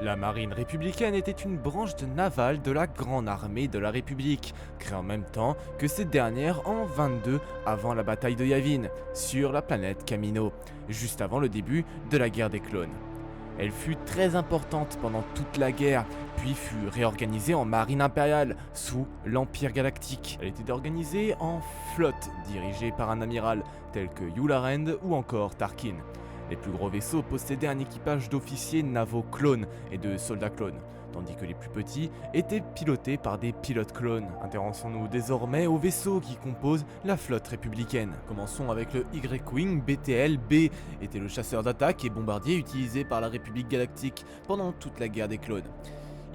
La marine républicaine était une branche navale de la Grande Armée de la République, créée en même temps que cette dernière en 22 avant la bataille de Yavin, sur la planète Kamino, juste avant le début de la guerre des clones. Elle fut très importante pendant toute la guerre, puis fut réorganisée en marine impériale sous l'Empire galactique. Elle était organisée en flotte dirigée par un amiral tel que Yula Rend ou encore Tarkin. Les plus gros vaisseaux possédaient un équipage d'officiers navaux clones et de soldats clones, tandis que les plus petits étaient pilotés par des pilotes clones. Intéressons-nous désormais aux vaisseaux qui composent la flotte républicaine. Commençons avec le Y-Wing BTL-B, était le chasseur d'attaque et bombardier utilisé par la République galactique pendant toute la guerre des clones.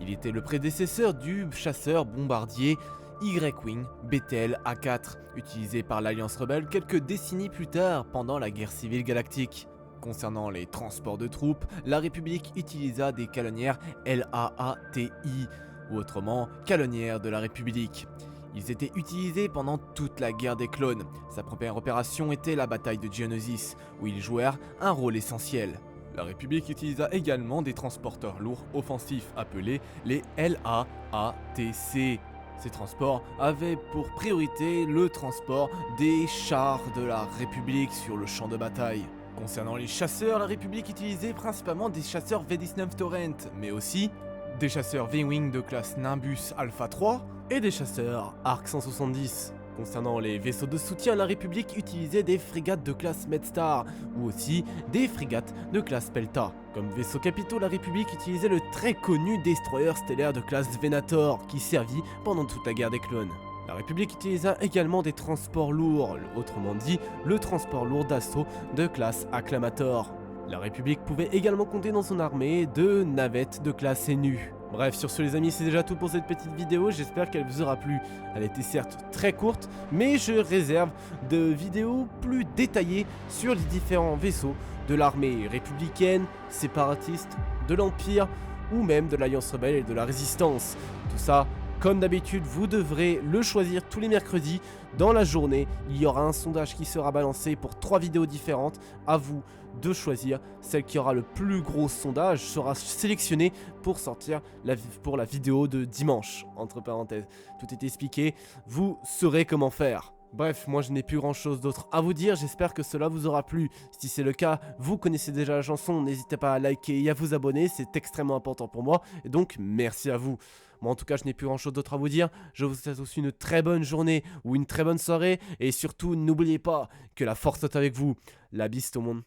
Il était le prédécesseur du chasseur bombardier Y-Wing BTL A4, utilisé par l'Alliance rebelle quelques décennies plus tard pendant la guerre civile galactique. Concernant les transports de troupes, la République utilisa des canonnières LAATI, ou autrement canonnières de la République. Ils étaient utilisés pendant toute la guerre des clones. Sa première opération était la bataille de Geonosis, où ils jouèrent un rôle essentiel. La République utilisa également des transporteurs lourds offensifs appelés les LAATC. Ces transports avaient pour priorité le transport des chars de la République sur le champ de bataille. Concernant les chasseurs, la République utilisait principalement des chasseurs V-19 Torrent, mais aussi des chasseurs V-Wing de classe Nimbus Alpha 3 et des chasseurs Arc 170. Concernant les vaisseaux de soutien, la République utilisait des frégates de classe Medstar ou aussi des frégates de classe Pelta. Comme vaisseaux capitaux, la République utilisait le très connu destroyer stellaire de classe Venator qui servit pendant toute la guerre des clones. La République utilisa également des transports lourds, autrement dit le transport lourd d'assaut de classe Acclamator. La République pouvait également compter dans son armée de navettes de classe Enu. Bref, sur ce les amis, c'est déjà tout pour cette petite vidéo, j'espère qu'elle vous aura plu. Elle était certes très courte, mais je réserve de vidéos plus détaillées sur les différents vaisseaux de l'armée républicaine, séparatiste, de l'Empire ou même de l'Alliance rebelle et de la Résistance. Tout ça, comme d'habitude, vous devrez le choisir tous les mercredis. Dans la journée, il y aura un sondage qui sera balancé pour 3 vidéos différentes. À vous de choisir. Celle qui aura le plus gros sondage sera sélectionnée pour sortir pour la vidéo de dimanche. Entre parenthèses, tout est expliqué. Vous saurez comment faire. Bref, moi je n'ai plus grand chose d'autre à vous dire, j'espère que cela vous aura plu. Si c'est le cas, vous connaissez déjà la chanson, n'hésitez pas à liker et à vous abonner, c'est extrêmement important pour moi, et donc merci à vous. Moi en tout cas je n'ai plus grand chose d'autre à vous dire, je vous souhaite aussi une très bonne journée ou une très bonne soirée, et surtout n'oubliez pas que la force est avec vous. La bise tout le monde.